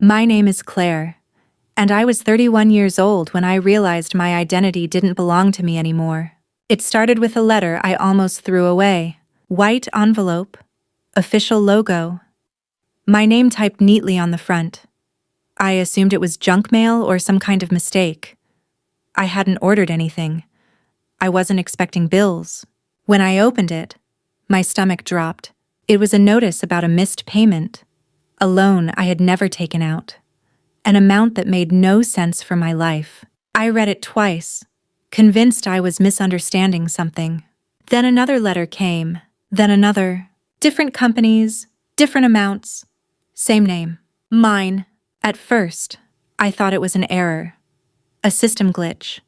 My name is Claire, and I was 31 years old when I realized my identity didn't belong to me anymore. It started with a letter I almost threw away. White envelope, official logo. My name typed neatly on the front. I assumed it was junk mail or some kind of mistake. I hadn't ordered anything. I wasn't expecting bills. When I opened it, my stomach dropped. It was a notice about a missed payment, a loan I had never taken out, an amount that made no sense for my life. I read it twice, convinced I was misunderstanding something. Then another letter came, then another. Different companies, different amounts, same name. Mine. At first, I thought it was an error, a system glitch.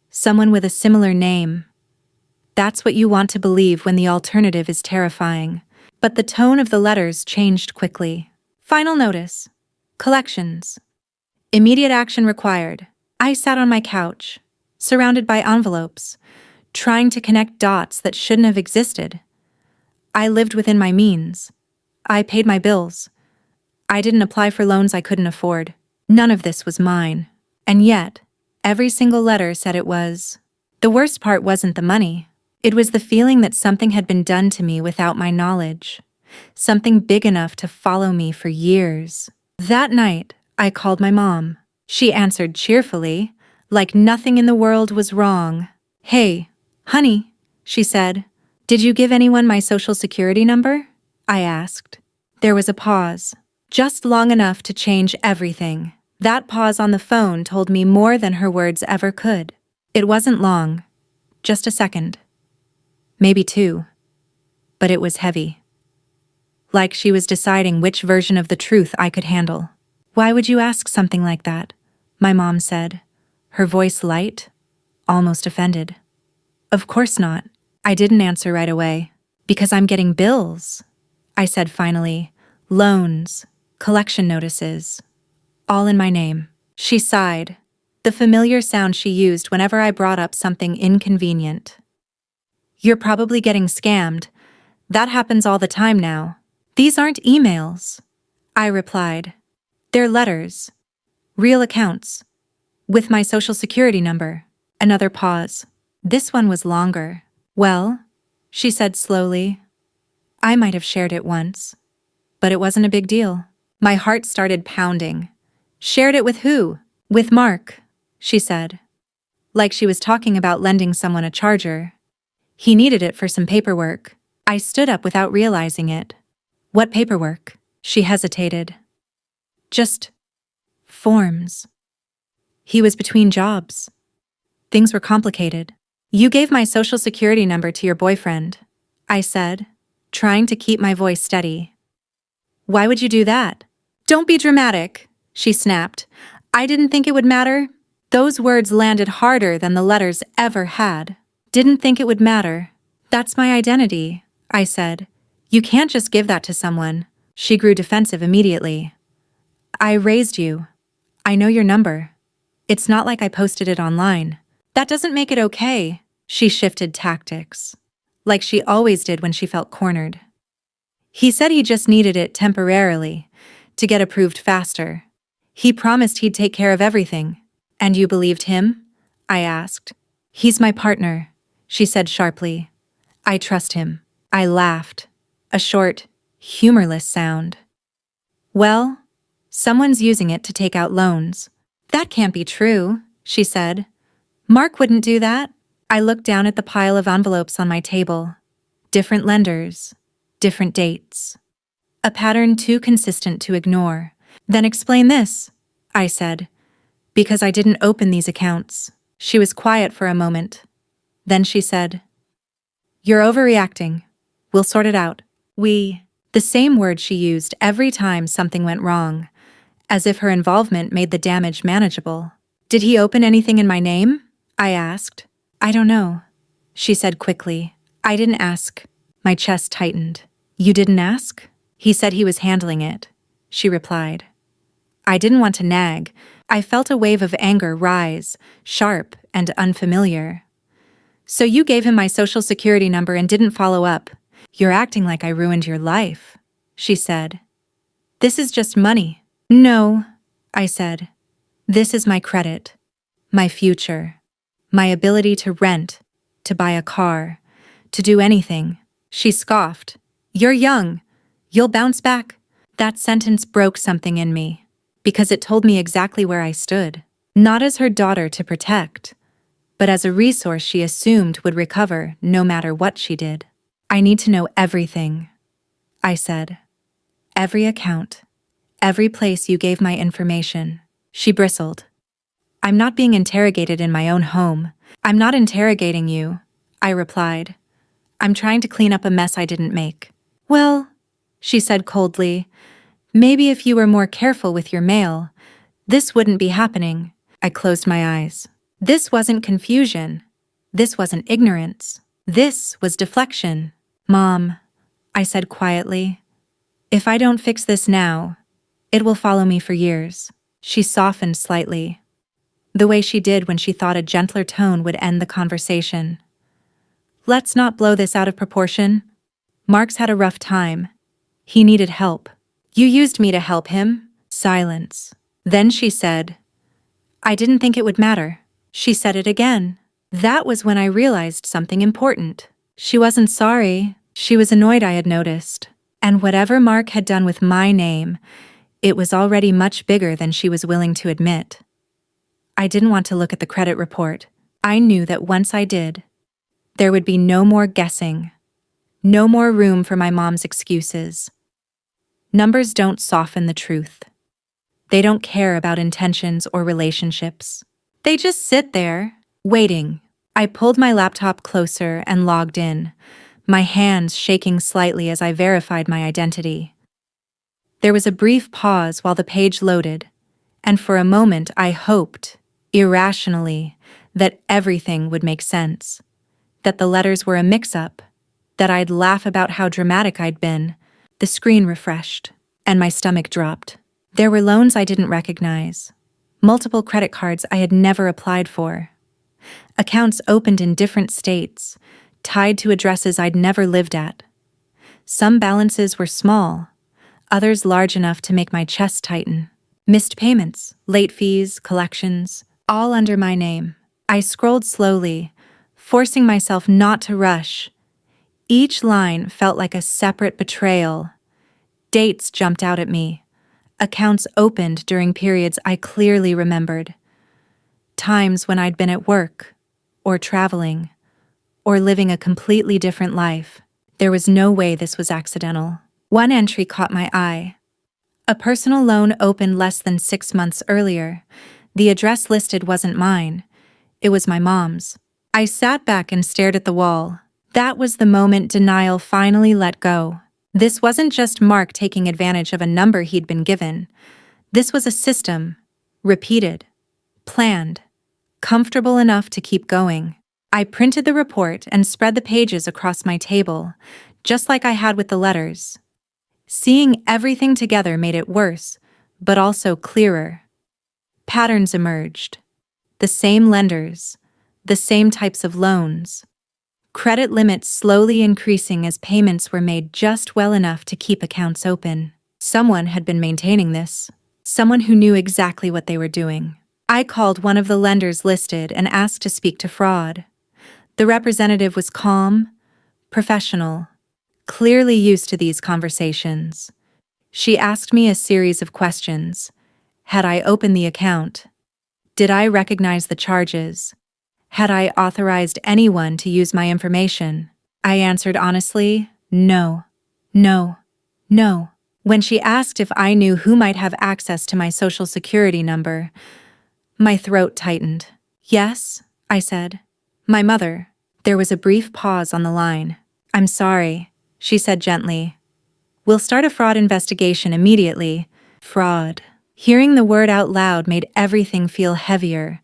Someone with a similar name. That's what you want to believe when the alternative is terrifying. But the tone of the letters changed quickly. Final notice. Collections. Immediate action required. I sat on my couch, surrounded by envelopes, trying to connect dots that shouldn't have existed. I lived within my means. I paid my bills. I didn't apply for loans I couldn't afford. None of this was mine. And yet, every single letter said it was. The worst part wasn't the money. It was the feeling that something had been done to me without my knowledge. Something big enough to follow me for years. That night, I called my mom. She answered cheerfully, like nothing in the world was wrong. "Hey, honey," she said. "Did you give anyone my social security number?" I asked. There was a pause, just long enough to change everything. That pause on the phone told me more than her words ever could. It wasn't long, just a second. Maybe two. But it was heavy. Like she was deciding which version of the truth I could handle. "Why would you ask something like that?" my mom said, her voice light, almost offended. "Of course not." I didn't answer right away. "Because I'm getting bills," I said finally. "Loans, collection notices, all in my name." She sighed, the familiar sound she used whenever I brought up something inconvenient. "You're probably getting scammed. That happens all the time now." "These aren't emails," I replied. "They're letters. Real accounts. With my social security number." Another pause. This one was longer. "Well," she said slowly, "I might have shared it once, but it wasn't a big deal." My heart started pounding. "Shared it with who?" "With Mark," she said, like she was talking about lending someone a charger. "He needed it for some paperwork." I stood up without realizing it. "What paperwork?" She hesitated. "Just forms." He was between jobs. Things were complicated. "You gave my social security number to your boyfriend," I said, trying to keep my voice steady. "Why would you do that?" "Don't be dramatic," she snapped. "I didn't think it would matter." Those words landed harder than the letters ever had. "Didn't think it would matter. That's my identity," I said. "You can't just give that to someone." She grew defensive immediately. "I raised you. I know your number. It's not like I posted it online." "That doesn't make it okay." She shifted tactics, like she always did when she felt cornered. "He said he just needed it temporarily, to get approved faster. He promised he'd take care of everything." "And you believed him?" I asked. "He's my partner," she said sharply. "I trust him." I laughed, a short, humorless sound. "Well, someone's using it to take out loans." "That can't be true," she said. "Mark wouldn't do that." I looked down at the pile of envelopes on my table. Different lenders, different dates. A pattern too consistent to ignore. "Then explain this," I said, "because I didn't open these accounts." She was quiet for a moment. Then she said, "You're overreacting. We'll sort it out." The same word she used every time something went wrong, as if her involvement made the damage manageable. "Did he open anything in my name?" I asked. "I don't know," she said quickly. "I didn't ask." My chest tightened. "You didn't ask?" "He said he was handling it," she replied. I didn't want to nag. I felt a wave of anger rise, sharp and unfamiliar. "So you gave him my social security number and didn't follow up. You're acting like I ruined your life," she said. "This is just money. No, I said. This is my credit, my future, my ability to rent, to buy a car, to do anything. She scoffed. You're young. You'll bounce back. That sentence broke something in me, because it told me exactly where I stood. Not as her daughter to protect, but as a resource she assumed would recover no matter what she did. I need to know everything, I said. Every account, every place you gave my information. She bristled. I'm not being interrogated in my own home. I'm not interrogating you, I replied. I'm trying to clean up a mess I didn't make. Well, she said coldly, maybe if you were more careful with your mail, this wouldn't be happening. I closed my eyes. This wasn't confusion. This wasn't ignorance. This was deflection. Mom, I said quietly, if I don't fix this now, it will follow me for years. She softened slightly, the way she did when she thought a gentler tone would end the conversation. Let's not blow this out of proportion. Mark's had a rough time. He needed help. You used me to help him. Silence. Then she said, I didn't think it would matter. She said it again. That was when I realized something important. She wasn't sorry. She was annoyed I had noticed. And whatever Mark had done with my name, it was already much bigger than she was willing to admit. I didn't want to look at the credit report. I knew that once I did, there would be no more guessing, no more room for my mom's excuses. Numbers don't soften the truth. They don't care about intentions or relationships. They just sit there, waiting. I pulled my laptop closer and logged in, my hands shaking slightly as I verified my identity. There was a brief pause while the page loaded, and for a moment I hoped, irrationally, that everything would make sense, that the letters were a mix-up, that I'd laugh about how dramatic I'd been. The screen refreshed, and my stomach dropped. There were loans I didn't recognize, multiple credit cards I had never applied for, accounts opened in different states, tied to addresses I'd never lived at. Some balances were small, others large enough to make my chest tighten. Missed payments, late fees, collections, all under my name. I scrolled slowly, forcing myself not to rush. Each line felt like a separate betrayal. Dates jumped out at me. Accounts opened during periods I clearly remembered. Times when I'd been at work, or traveling, or living a completely different life. There was no way this was accidental. One entry caught my eye. A personal loan opened less than 6 months earlier. The address listed wasn't mine. It was my mom's. I sat back and stared at the wall. That was the moment denial finally let go. This wasn't just Mark taking advantage of a number he'd been given. This was a system, repeated, planned, comfortable enough to keep going. I printed the report and spread the pages across my table, just like I had with the letters. Seeing everything together made it worse, but also clearer. Patterns emerged. The same lenders, the same types of loans. Credit limits slowly increasing as payments were made just well enough to keep accounts open. Someone had been maintaining this. Someone who knew exactly what they were doing. I called one of the lenders listed and asked to speak to fraud. The representative was calm, professional, clearly used to these conversations. She asked me a series of questions. Had I opened the account? Did I recognize the charges? Had I authorized anyone to use my information? I answered honestly, no, no, no. When she asked if I knew who might have access to my social security number, my throat tightened. Yes, I said. My mother. There was a brief pause on the line. I'm sorry, she said gently. We'll start a fraud investigation immediately. Fraud. Hearing the word out loud made everything feel heavier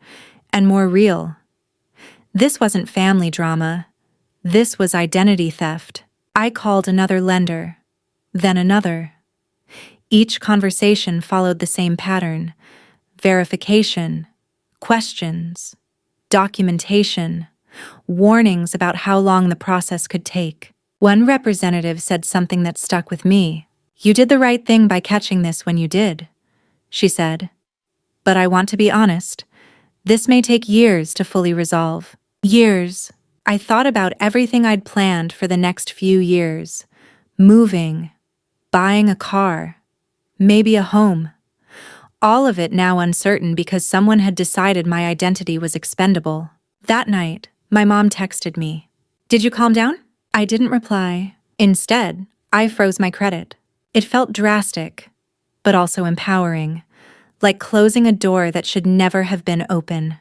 and more real. This wasn't family drama. This was identity theft. I called another lender, then another. Each conversation followed the same pattern: verification, questions, documentation, warnings about how long the process could take. One representative said something that stuck with me. You did the right thing by catching this when you did. she said. But I want to be honest. This may take years to fully resolve. Years. I thought about everything I'd planned for the next few years. Moving, buying a car, maybe a home. All of it now uncertain because someone had decided my identity was expendable. That night, my mom texted me. "Did you calm down?" I didn't reply. Instead, I froze my credit. It felt drastic, but also empowering, like closing a door that should never have been open.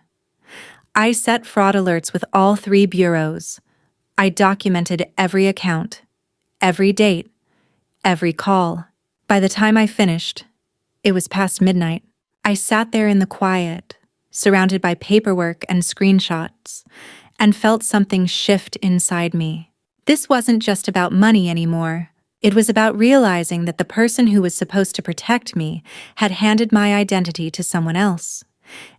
I set fraud alerts with all 3 bureaus. I documented every account, every date, every call. By the time I finished, it was past midnight. I sat there in the quiet, surrounded by paperwork and screenshots, and felt something shift inside me. This wasn't just about money anymore. It was about realizing that the person who was supposed to protect me had handed my identity to someone else,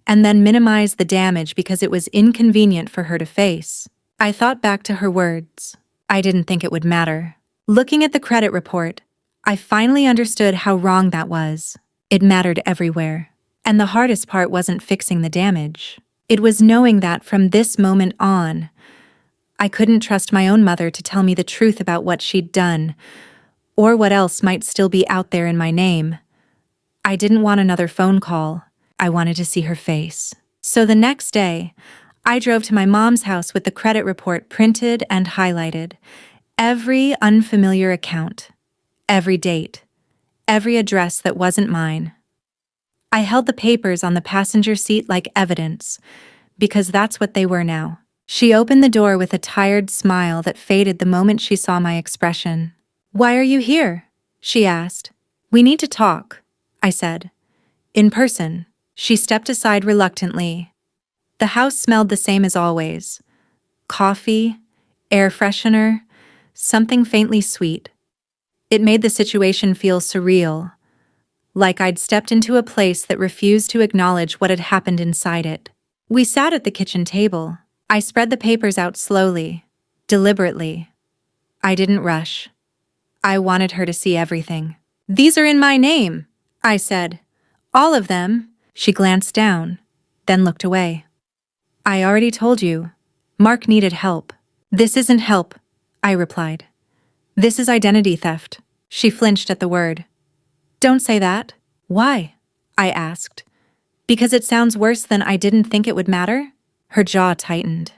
and then minimized the damage because it was inconvenient for her to face. I thought back to her words. I didn't think it would matter. Looking at the credit report, I finally understood how wrong that was. It mattered everywhere. And the hardest part wasn't fixing the damage. It was knowing that from this moment on, I couldn't trust my own mother to tell me the truth about what she'd done, or what else might still be out there in my name. I didn't want another phone call. I wanted to see her face. So the next day, I drove to my mom's house with the credit report printed and highlighted. Every unfamiliar account, every date, every address that wasn't mine. I held the papers on the passenger seat like evidence, because that's what they were now. She opened the door with a tired smile that faded the moment she saw my expression. "Why are you here?" she asked. "We need to talk," I said. "In person." She stepped aside reluctantly. The house smelled the same as always. Coffee, air freshener, something faintly sweet. It made the situation feel surreal, like I'd stepped into a place that refused to acknowledge what had happened inside it. We sat at the kitchen table. I spread the papers out slowly, deliberately. I didn't rush. I wanted her to see everything. "These are in my name," I said. "All of them." She glanced down, then looked away. "I already told you. Mark needed help." "This isn't help," I replied. "This is identity theft." She flinched at the word. "Don't say that." "Why?" I asked. "Because it sounds worse than I didn't think it would matter?" Her jaw tightened.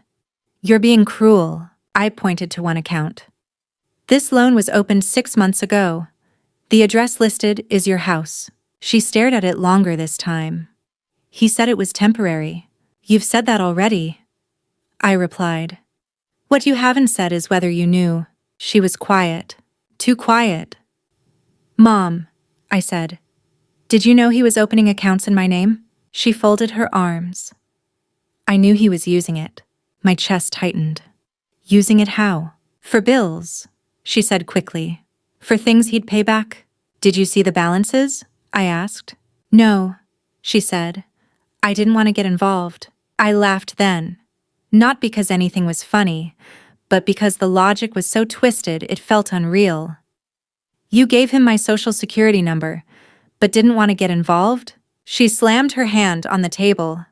"You're being cruel." I pointed to one account. "This loan was opened 6 months ago. The address listed is your house." She stared at it longer this time. "He said it was temporary." "You've said that already," I replied. "What you haven't said is whether you knew." She was quiet. Too quiet. "Mom," I said, "did you know he was opening accounts in my name?" She folded her arms. "I knew he was using it." My chest tightened. "Using it how?" "For bills," she said quickly. "For things he'd pay back." "Did you see the balances?" I asked. "No," she said. "I didn't want to get involved." I laughed then. Not because anything was funny, but because the logic was so twisted it felt unreal. "You gave him my social security number, but didn't want to get involved?" She slammed her hand on the table.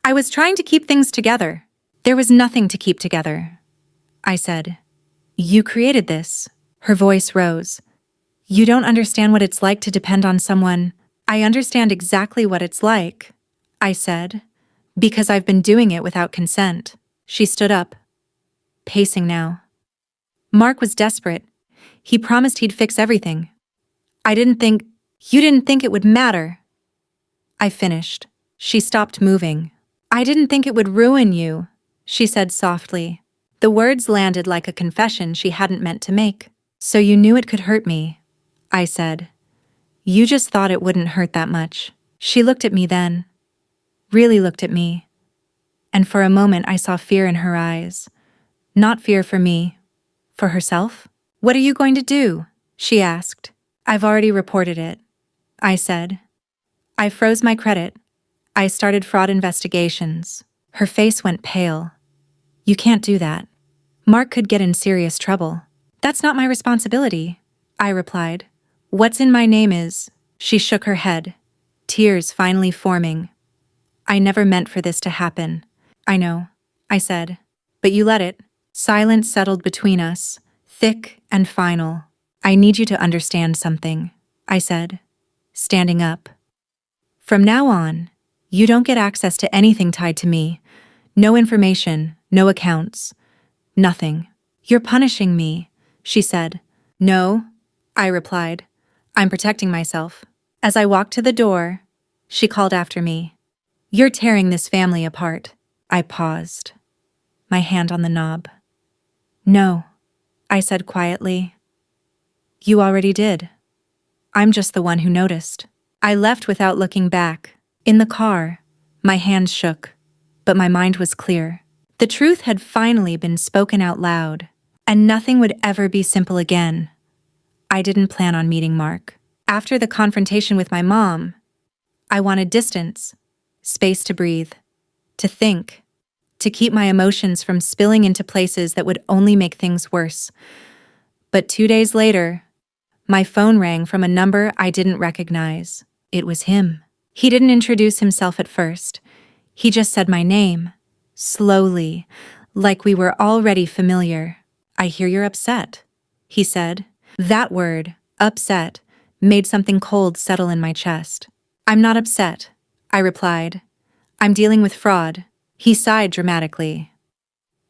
"I was trying to keep things together." "There was nothing to keep together," I said. "You created this." Her voice rose. "You don't understand what it's like to depend on someone." "I understand exactly what it's like," I said, "because I've been doing it without consent." She stood up, pacing now. "Mark was desperate. He promised he'd fix everything. I didn't think— You didn't think it would matter," I finished. She stopped moving. "I didn't think it would ruin you," she said softly. The words landed like a confession she hadn't meant to make. "So you knew it could hurt me," I said. "You just thought it wouldn't hurt that much." She looked at me then. Really looked at me. And for a moment I saw fear in her eyes. Not fear for me. For herself? "What are you going to do?" she asked. "I've already reported it," I said. "I froze my credit. I started fraud investigations." Her face went pale. "You can't do that. Mark could get in serious trouble." "That's not my responsibility," I replied. "What's in my name is—" She shook her head. tears finally forming. I never meant for this to happen. I know, I said. But you let it. Silence settled between us, thick and final. I need you to understand something, I said, standing up. From now on, you don't get access to anything tied to me. No information, no accounts, nothing. You're punishing me, she said. No, I replied. I'm protecting myself. As I walked to the door, she called after me. You're tearing this family apart. I paused, my hand on the knob. No, I said quietly. You already did. I'm just the one who noticed. I left without looking back. In the car, my hands shook, but my mind was clear. The truth had finally been spoken out loud, and nothing would ever be simple again. I didn't plan on meeting Mark. After the confrontation with my mom, I wanted distance, space to breathe, to think, to keep my emotions from spilling into places that would only make things worse. But 2 days later, my phone rang from a number I didn't recognize. It was him. He didn't introduce himself at first. He just said my name, slowly, like we were already familiar. I hear you're upset, he said. That word, upset, made something cold settle in my chest. I'm not upset, I replied. I'm dealing with fraud. He sighed dramatically.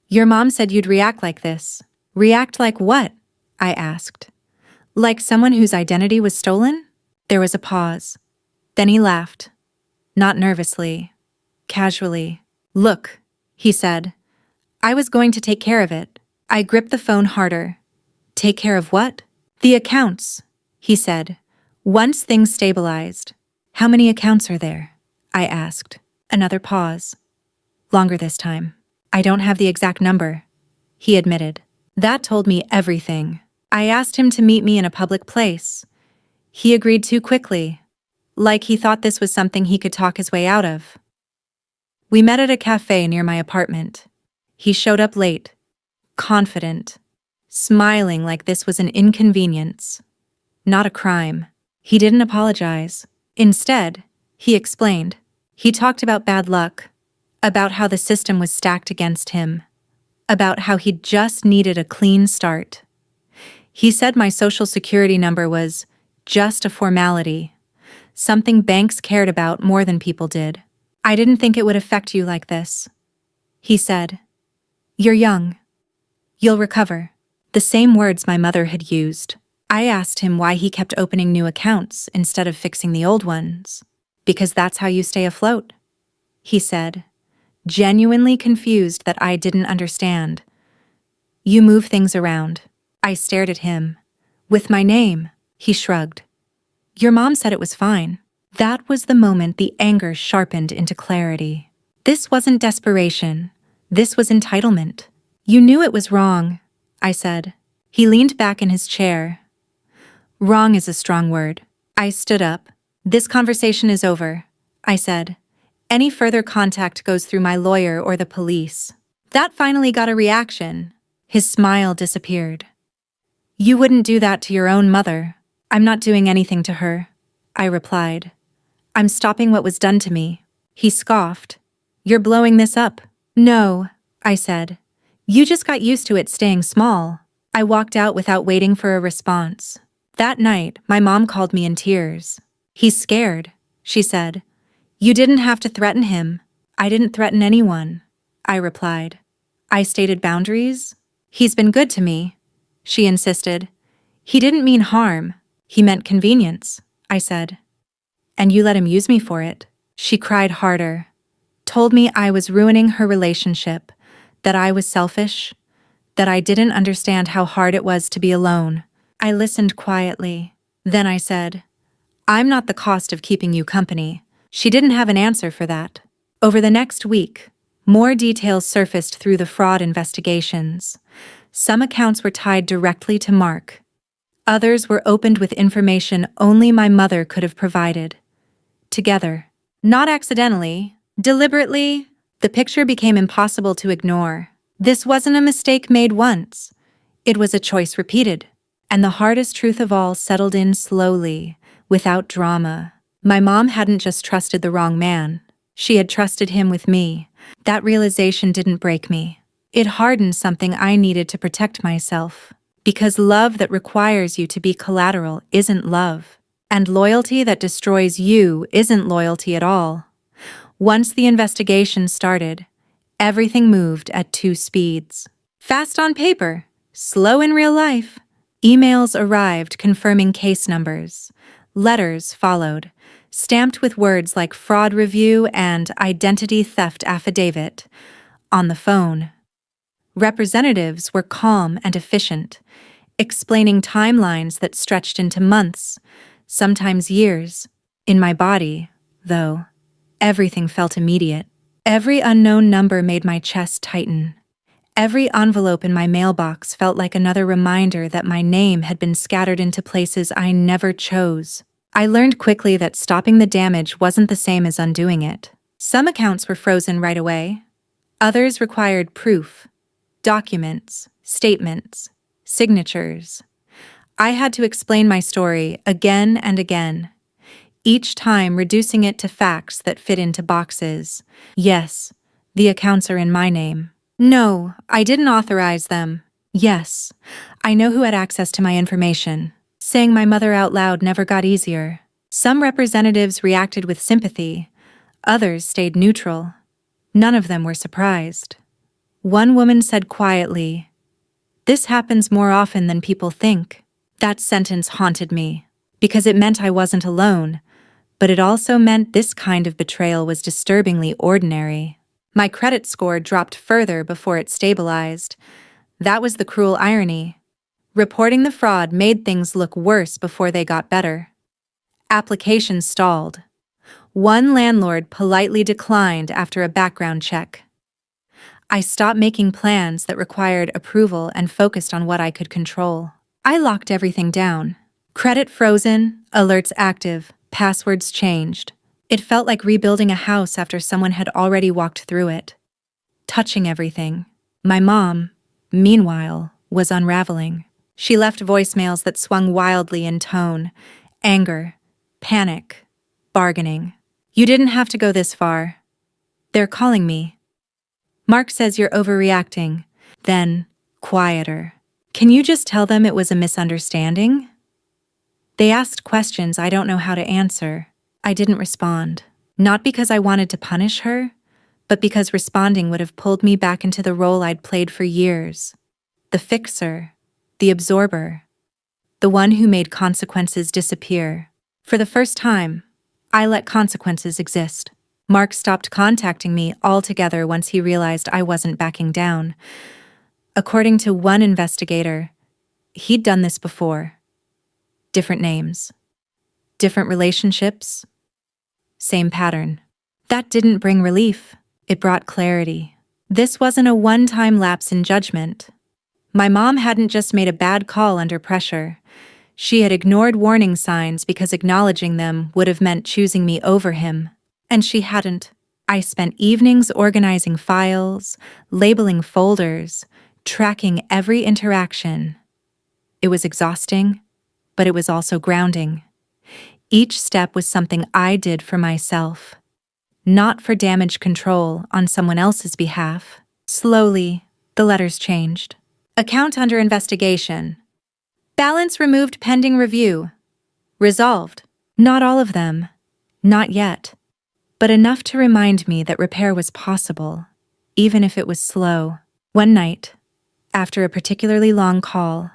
Your mom said you'd react like this. React like what? I asked. Like someone whose identity was stolen? There was a pause. Then he laughed. Not nervously, casually. Look, he said. I was going to take care of it. I gripped the phone harder. Take care of what? The accounts, he said. Once things stabilized. How many accounts are there? I asked. Another pause. Longer this time. I don't have the exact number, he admitted. That told me everything. I asked him to meet me in a public place. He agreed too quickly, like he thought this was something he could talk his way out of. We met at a cafe near my apartment. He showed up late, confident, smiling like this was an inconvenience, not a crime. He didn't apologize. Instead, he explained. He talked about bad luck, about how the system was stacked against him, about how he just needed a clean start. He said my social security number was just a formality, something banks cared about more than people did. I didn't think it would affect you like this, he said. You're young. You'll recover. The same words my mother had used. I asked him why he kept opening new accounts instead of fixing the old ones. Because that's how you stay afloat, he said, genuinely confused that I didn't understand. You move things around. I stared at him. With my name, he shrugged. Your mom said it was fine. That was the moment the anger sharpened into clarity. This wasn't desperation. This was entitlement. You knew it was wrong, I said. He leaned back in his chair. Wrong is a strong word. I stood up. This conversation is over, I said. Any further contact goes through my lawyer or the police. That finally got a reaction. His smile disappeared. You wouldn't do that to your own mother. I'm not doing anything to her, I replied. I'm stopping what was done to me. He scoffed. You're blowing this up. No, I said. You just got used to it staying small. I walked out without waiting for a response. That night, my mom called me in tears. He's scared, she said. You didn't have to threaten him. I didn't threaten anyone, I replied. I stated boundaries. He's been good to me, she insisted. He didn't mean harm. He meant convenience, I said. And you let him use me for it. She cried harder. Told me I was ruining her relationship, that I was selfish, that I didn't understand how hard it was to be alone. I listened quietly. Then I said, I'm not the cost of keeping you company. She didn't have an answer for that. Over the next week, more details surfaced through the fraud investigations. Some accounts were tied directly to Mark. Others were opened with information only my mother could have provided. Together, not accidentally, deliberately, the picture became impossible to ignore. This wasn't a mistake made once. It was a choice repeated. And the hardest truth of all settled in slowly, without drama. My mom hadn't just trusted the wrong man. She had trusted him with me. That realization didn't break me. It hardened something I needed to protect myself. Because love that requires you to be collateral isn't love. And loyalty that destroys you isn't loyalty at all. Once the investigation started, everything moved at 2 speeds. Fast on paper, slow in real life. Emails arrived confirming case numbers. Letters followed, stamped with words like fraud review and identity theft affidavit. On the phone, representatives were calm and efficient, explaining timelines that stretched into months, sometimes years. In my body, though, everything felt immediate. Every unknown number made my chest tighten. Every envelope in my mailbox felt like another reminder that my name had been scattered into places I never chose. I learned quickly that stopping the damage wasn't the same as undoing it. Some accounts were frozen right away. Others required proof, documents, statements, signatures. I had to explain my story again and again, each time reducing it to facts that fit into boxes. Yes, the accounts are in my name. No, I didn't authorize them. Yes, I know who had access to my information. Saying my mother out loud never got easier. Some representatives reacted with sympathy. Others stayed neutral. None of them were surprised. One woman said quietly, "This happens more often than people think." That sentence haunted me, because it meant I wasn't alone, but it also meant this kind of betrayal was disturbingly ordinary. My credit score dropped further before it stabilized. That was the cruel irony. Reporting the fraud made things look worse before they got better. Applications stalled. One landlord politely declined after a background check. I stopped making plans that required approval and focused on what I could control. I locked everything down. Credit frozen, alerts active, passwords changed. It felt like rebuilding a house after someone had already walked through it. Touching everything. My mom, meanwhile, was unraveling. She left voicemails that swung wildly in tone. Anger, panic, bargaining. "You didn't have to go this far. They're calling me. Mark says you're overreacting." Then, quieter. "Can you just tell them it was a misunderstanding?" They asked questions I don't know how to answer. I didn't respond. Not because I wanted to punish her, but because responding would have pulled me back into the role I'd played for years. The fixer, the absorber, the one who made consequences disappear. For the first time, I let consequences exist. Mark stopped contacting me altogether once he realized I wasn't backing down. According to one investigator, he'd done this before. Different names, different relationships, same pattern. That didn't bring relief. It brought clarity. This wasn't a one-time lapse in judgment. My mom hadn't just made a bad call under pressure. She had ignored warning signs because acknowledging them would have meant choosing me over him. And she hadn't. I spent evenings organizing files, labeling folders, tracking every interaction. It was exhausting, but it was also grounding. Each step was something I did for myself, not for damage control on someone else's behalf. Slowly, the letters changed. Account under investigation. Balance removed pending review. Resolved. Not all of them. Not yet. But enough to remind me that repair was possible, even if it was slow. One night, after a particularly long call,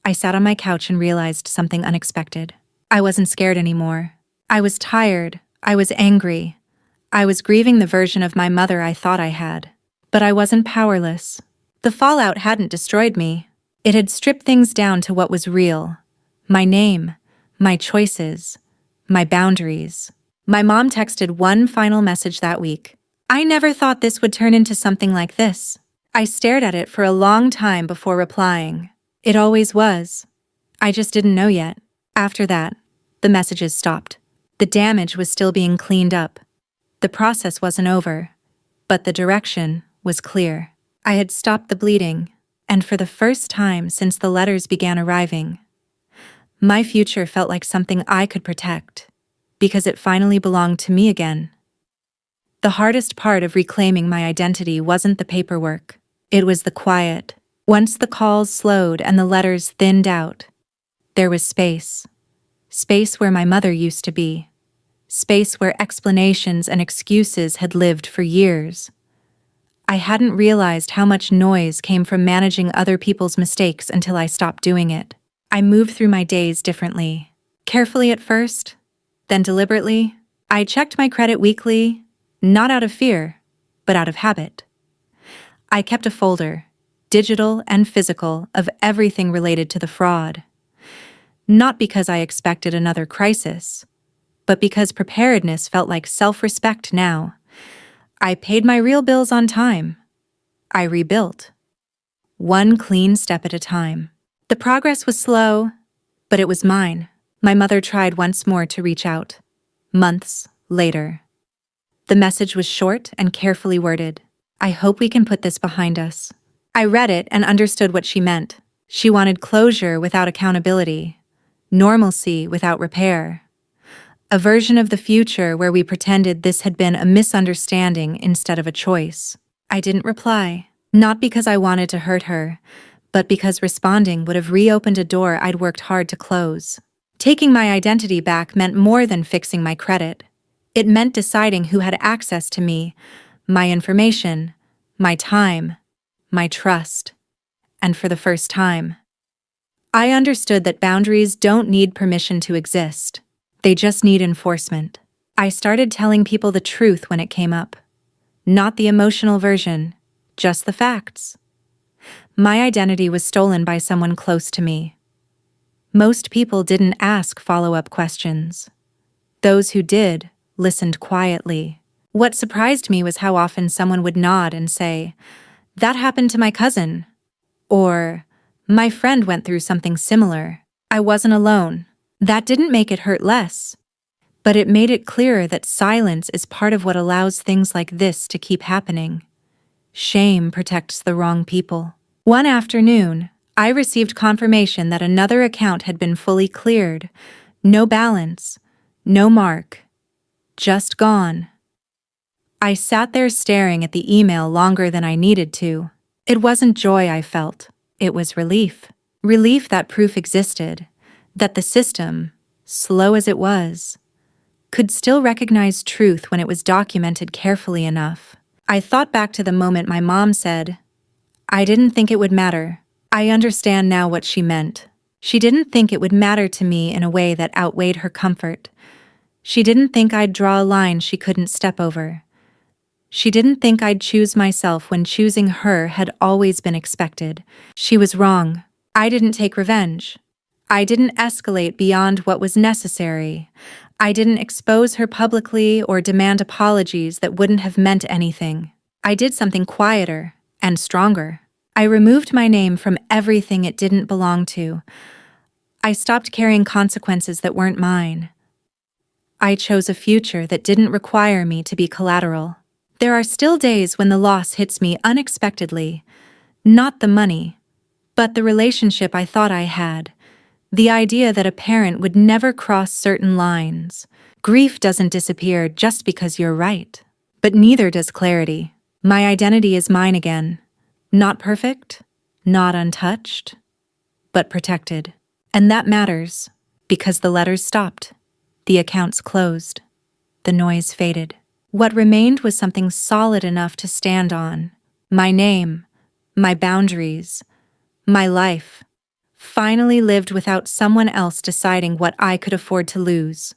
I sat on my couch and realized something unexpected. I wasn't scared anymore. I was tired. I was angry. I was grieving the version of my mother I thought I had. But I wasn't powerless. The fallout hadn't destroyed me. It had stripped things down to what was real. My name, my choices, my boundaries. My mom texted one final message that week. "I never thought this would turn into something like this." I stared at it for a long time before replying. It always was. I just didn't know yet. After that, the messages stopped. The damage was still being cleaned up. The process wasn't over, but the direction was clear. I had stopped the bleeding, and for the first time since the letters began arriving, my future felt like something I could protect. because it finally belonged to me again. The hardest part of reclaiming my identity wasn't the paperwork. It was the quiet. Once the calls slowed and the letters thinned out, there was space. Space where my mother used to be. Space where explanations and excuses had lived for years. I hadn't realized how much noise came from managing other people's mistakes until I stopped doing it. I moved through my days differently. Carefully at first, then deliberately. I checked my credit weekly, not out of fear, but out of habit. I kept a folder, digital and physical, of everything related to the fraud. Not because I expected another crisis, but because preparedness felt like self-respect now. I paid my real bills on time. I rebuilt. One clean step at a time. The progress was slow, but it was mine. My mother tried once more to reach out. Months later. The message was short and carefully worded. "I hope we can put this behind us." I read it and understood what she meant. She wanted closure without accountability, normalcy without repair. A version of the future where we pretended this had been a misunderstanding instead of a choice. I didn't reply, not because I wanted to hurt her, but because responding would have reopened a door I'd worked hard to close. Taking my identity back meant more than fixing my credit. It meant deciding who had access to me, my information, my time, my trust. And for the first time, I understood that boundaries don't need permission to exist. They just need enforcement. I started telling people the truth when it came up. Not the emotional version, just the facts. My identity was stolen by someone close to me. Most people didn't ask follow-up questions. Those who did listened quietly. What surprised me was how often someone would nod and say, "That happened to my cousin," or "My friend went through something similar." I wasn't alone. That didn't make it hurt less, but it made it clearer that silence is part of what allows things like this to keep happening. Shame protects the wrong people. One afternoon, I received confirmation that another account had been fully cleared. No balance, no mark, just gone. I sat there staring at the email longer than I needed to. It wasn't joy I felt, it was relief. Relief that proof existed, that the system, slow as it was, could still recognize truth when it was documented carefully enough. I thought back to the moment my mom said, "I didn't think it would matter." I understand now what she meant. She didn't think it would matter to me in a way that outweighed her comfort. She didn't think I'd draw a line she couldn't step over. She didn't think I'd choose myself when choosing her had always been expected. She was wrong. I didn't take revenge. I didn't escalate beyond what was necessary. I didn't expose her publicly or demand apologies that wouldn't have meant anything. I did something quieter and stronger. I removed my name from everything it didn't belong to. I stopped carrying consequences that weren't mine. I chose a future that didn't require me to be collateral. There are still days when the loss hits me unexpectedly. Not the money, but the relationship I thought I had. The idea that a parent would never cross certain lines. Grief doesn't disappear just because you're right. But neither does clarity. My identity is mine again. Not perfect, not untouched, but protected. And that matters, because the letters stopped. The accounts closed. The noise faded. What remained was something solid enough to stand on. My name, my boundaries, my life. Finally lived without someone else deciding what I could afford to lose.